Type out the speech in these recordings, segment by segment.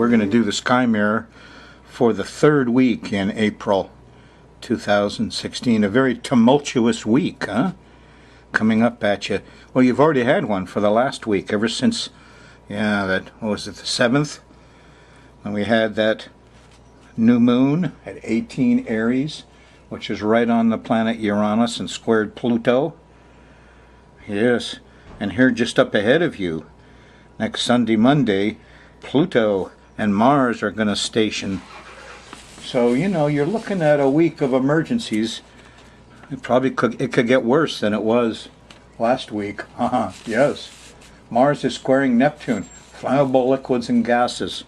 we're going to do the sky mirror for the third week in April 2016. A very tumultuous week, huh? Coming up at you. Well, you've already had one for the last week, ever since, what was it, the 7th? When we had that new moon at 18 Aries, which is right on the planet Uranus and squared Pluto. Yes, and here just up ahead of you, next Sunday, Monday, Pluto and Mars are going to station. So, you're looking at a week of emergencies. It could get worse than it was last week. Yes. Mars is squaring Neptune, flammable liquids and gases.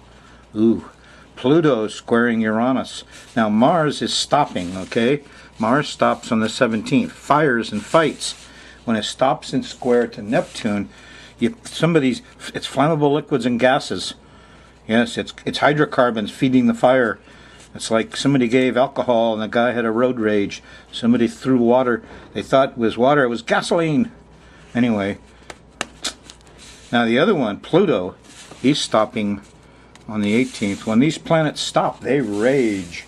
Ooh. Pluto is squaring Uranus. Now Mars is stopping, okay? Mars stops on the 17th. Fires and fights. When it stops in square to Neptune, it's flammable liquids and gases. Yes, it's hydrocarbons feeding the fire. It's like somebody gave alcohol and the guy had a road rage. Somebody threw water. They thought it was water. It was gasoline. Anyway. Now the other one, Pluto, he's stopping on the 18th. When these planets stop, they rage.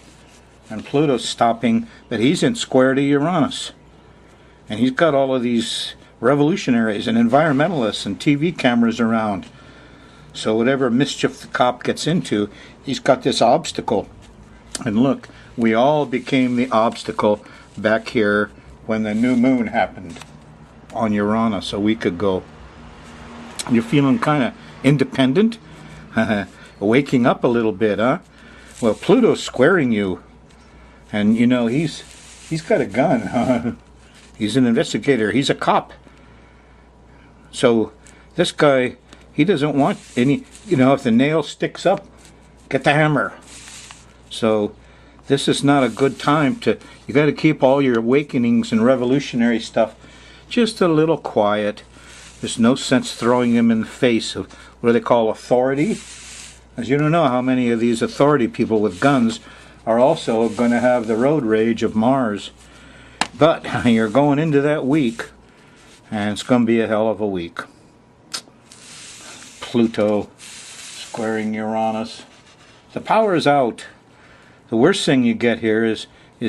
And Pluto's stopping, but he's in square to Uranus. And he's got all of these revolutionaries and environmentalists and TV cameras around. So whatever mischief the cop gets into, he's got this obstacle. And look, we all became the obstacle back here when the new moon happened on Uranus a week ago. You're feeling kind of independent? Waking up a little bit, huh? Well, Pluto's squaring you. And, he's got a gun, huh? He's an investigator. He's a cop. So, this guy, he doesn't want any, if the nail sticks up, get the hammer. So, this is not a good time you got to keep all your awakenings and revolutionary stuff just a little quiet. There's no sense throwing them in the face of what they call authority. As you don't know how many of these authority people with guns are also going to have the road rage of Mars. But you're going into that week, and it's going to be a hell of a week. Pluto squaring Uranus. The power is out. The worst thing you get here is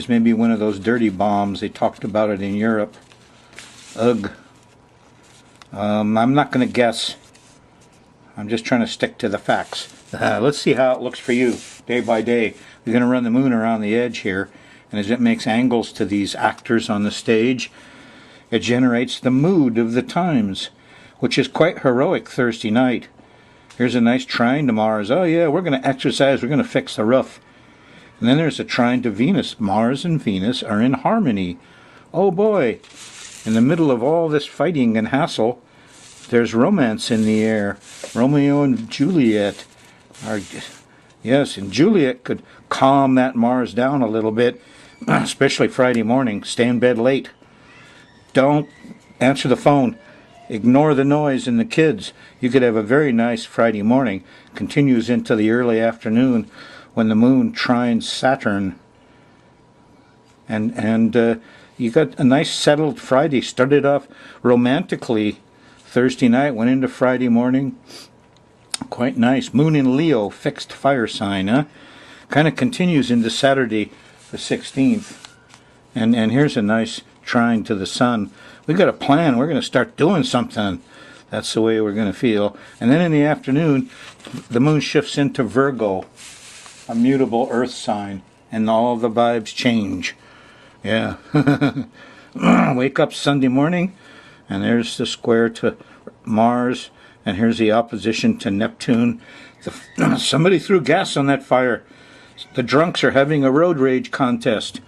maybe one of those dirty bombs. They talked about it in Europe. Ugh. I'm not going to guess. I'm just trying to stick to the facts. Let's see how it looks for you day by day. We're going to run the moon around the edge here, and as it makes angles to these actors on the stage, it generates the mood of the times, which is quite heroic Thursday night. Here's a nice trine to Mars. Oh yeah, we're going to exercise, we're going to fix the roof. And then there's a trine to Venus. Mars and Venus are in harmony. Oh boy, in the middle of all this fighting and hassle, there's romance in the air. Romeo and Juliet. Yes, and Juliet could calm that Mars down a little bit, especially Friday morning. Stay in bed late. Don't answer the phone. Ignore the noise and the kids. You could have a very nice Friday morning. Continues into the early afternoon when the moon trines Saturn. And you got a nice settled Friday. Started off romantically Thursday night, went into Friday morning. Quite nice. Moon in Leo, fixed fire sign, huh? Kind of continues into Saturday the 16th. And here's a nice trine to the sun. We got a plan. We're going to start doing something. That's the way we're going to feel. And then in the afternoon, the moon shifts into Virgo, a mutable earth sign, and all the vibes change. Yeah. Wake up Sunday morning, and there's the square to Mars. And here's the opposition to Neptune. Somebody threw gas on that fire. The drunks are having a road rage contest.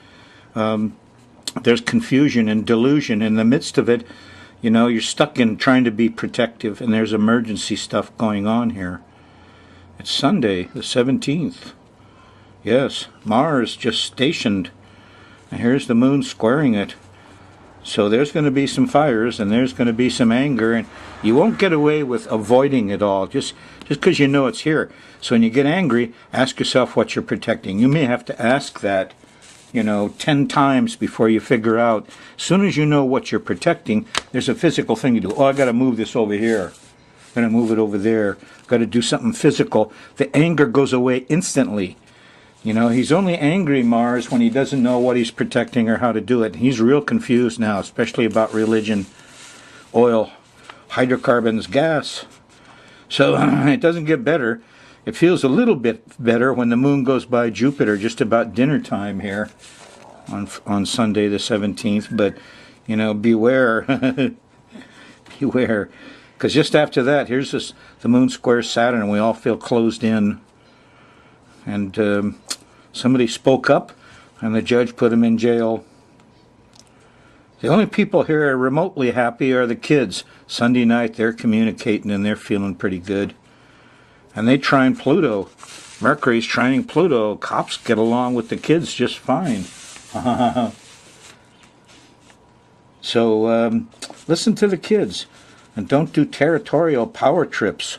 There's confusion and delusion. In the midst of it, you're stuck in trying to be protective, and there's emergency stuff going on here. It's Sunday, the 17th. Yes, Mars just stationed. And here's the moon squaring it. So there's going to be some fires, and there's going to be some anger, and you won't get away with avoiding it all just because you know it's here. So when you get angry, ask yourself what you're protecting. You may have to ask that, 10 times before you figure out. As soon as you know what you're protecting, there's a physical thing you do. Oh, I got to move this over here. Got to move it over there. Got to do something physical. The anger goes away instantly. You know, he's only angry, Mars, when he doesn't know what he's protecting or how to do it. He's real confused now, especially about religion, oil, hydrocarbons, gas. So it doesn't get better. It feels a little bit better when the moon goes by Jupiter, just about dinner time here on Sunday the 17th. But, you know, beware. Beware. Because just after that, here's the moon squares Saturn, and we all feel closed in. And somebody spoke up, and the judge put him in jail. The only people here are remotely happy are the kids. Sunday night, they're communicating, and they're feeling pretty good. And they trine Pluto. Mercury's trining Pluto. Cops get along with the kids just fine. So listen to the kids. And don't do territorial power trips.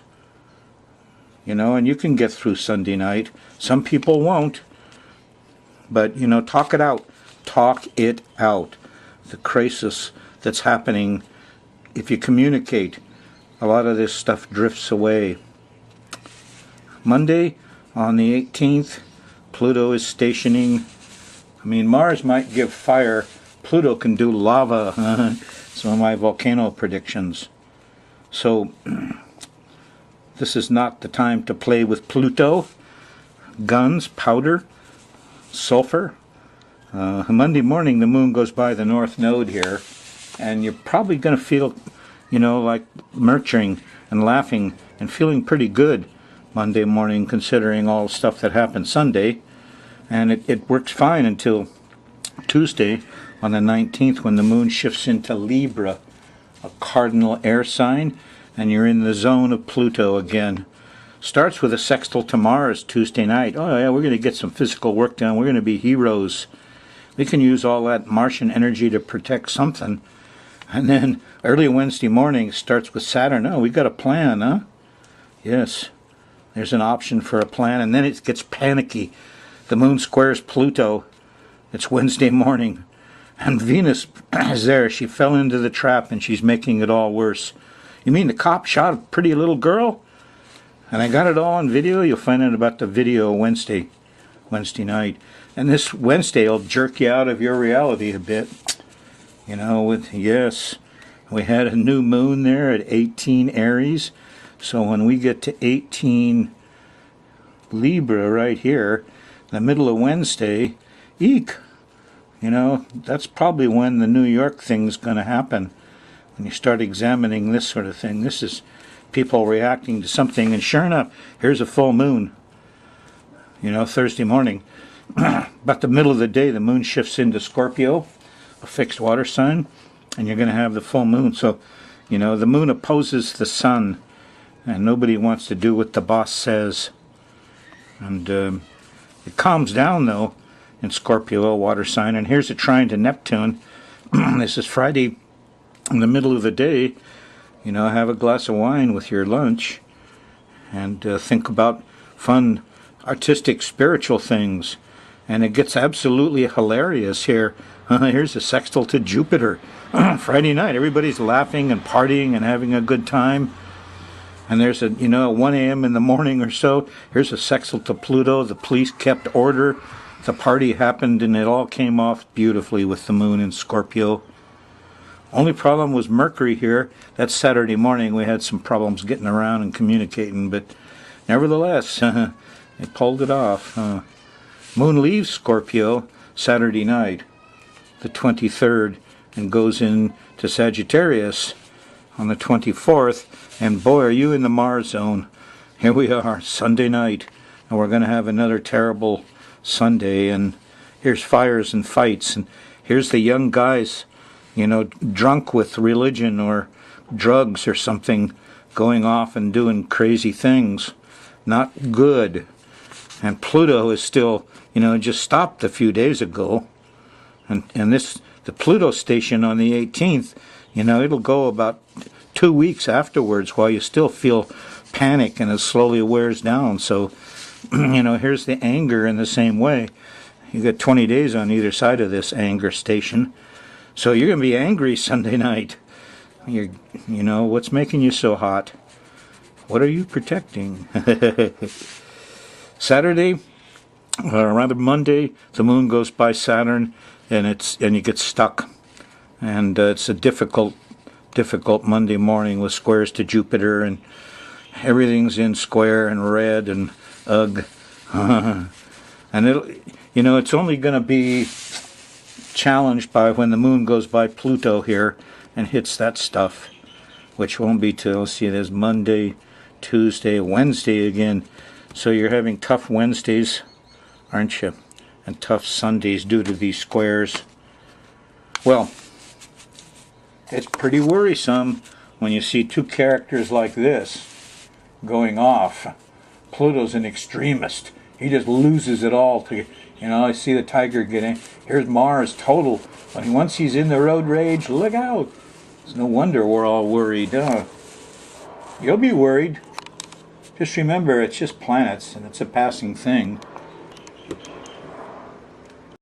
You know, and you can get through Sunday night. Some people won't. But, you know, talk it out. Talk it out. The crisis that's happening, if you communicate, a lot of this stuff drifts away. Monday, on the 18th, Pluto is stationing. I mean, Mars might give fire. Pluto can do lava. Some of my volcano predictions. So, this is not the time to play with Pluto. Guns, powder, sulfur. Monday morning, the moon goes by the north node here, and you're probably going to feel, you know, like murmuring and laughing and feeling pretty good Monday morning, considering all the stuff that happened Sunday. And it works fine until Tuesday on the 19th, when the moon shifts into Libra, a cardinal air sign, and you're in the zone of Pluto again. Starts with a sextile to Mars Tuesday night. Oh yeah, we're going to get some physical work done. We're going to be heroes. We can use all that Martian energy to protect something. And then early Wednesday morning starts with Saturn. Oh, we got a plan, huh? Yes. There's an option for a plan. And then it gets panicky. The moon squares Pluto. It's Wednesday morning. And Venus is there. She fell into the trap, and she's making it all worse. You mean the cop shot a pretty little girl? And I got it all on video. You'll find out about the video Wednesday night. And this Wednesday will jerk you out of your reality a bit. You know, yes, we had a new moon there at 18 Aries. So when we get to 18 Libra right here, in the middle of Wednesday, eek. You know, that's probably when the New York thing's going to happen. When you start examining this sort of thing, this is people reacting to something. And sure enough, here's a full moon, you know, Thursday morning. But the middle of the day, the moon shifts into Scorpio, a fixed water sign, and you're going to have the full moon. So, you know, the moon opposes the sun, and nobody wants to do what the boss says. And it calms down, though, in Scorpio, a water sign. And here's a trine to Neptune. This is Friday in the middle of the day. You know, have a glass of wine with your lunch and think about fun, artistic, spiritual things. And it gets absolutely hilarious here. Here's a sextile to Jupiter. Friday night, everybody's laughing and partying and having a good time. And there's a, you know, 1 a.m. in the morning or so, here's a sextile to Pluto. The police kept order. The party happened, and it all came off beautifully with the moon in Scorpio. Only problem was Mercury here. That Saturday morning, we had some problems getting around and communicating, but nevertheless, it pulled it off. Moon leaves Scorpio Saturday night, the 23rd, and goes into Sagittarius on the 24th. And boy, are you in the Mars zone. Here we are, Sunday night, and we're going to have another terrible Sunday. And here's fires and fights, and here's the young guys, you know, drunk with religion or drugs or something, going off and doing crazy things. Not good. And Pluto is still, you know, just stopped a few days ago. And the Pluto station on the 18th, you know, it'll go about 2 weeks afterwards while you still feel panic, and it slowly wears down. So, you know, here's the anger in the same way. You got 20 days on either side of this anger station. So you're going to be angry Sunday night. You know, what's making you so hot? What are you protecting? Saturday, or rather Monday, the moon goes by Saturn, and you get stuck, and it's a difficult Monday morning with squares to Jupiter, and everything's in square and red and ugh. And it's only going to be challenged by when the moon goes by Pluto here and hits that stuff, which won't be till, let's see, there's Monday, Tuesday, Wednesday again. So you're having tough Wednesdays, aren't you? And tough Sundays due to these squares. Well, it's pretty worrisome when you see two characters like this going off. Pluto's an extremist. He just loses it all to, I see the tiger getting. Here's Mars total. But once he's in the road rage, look out. It's no wonder we're all worried. You'll be worried. Just remember, it's just planets, and it's a passing thing.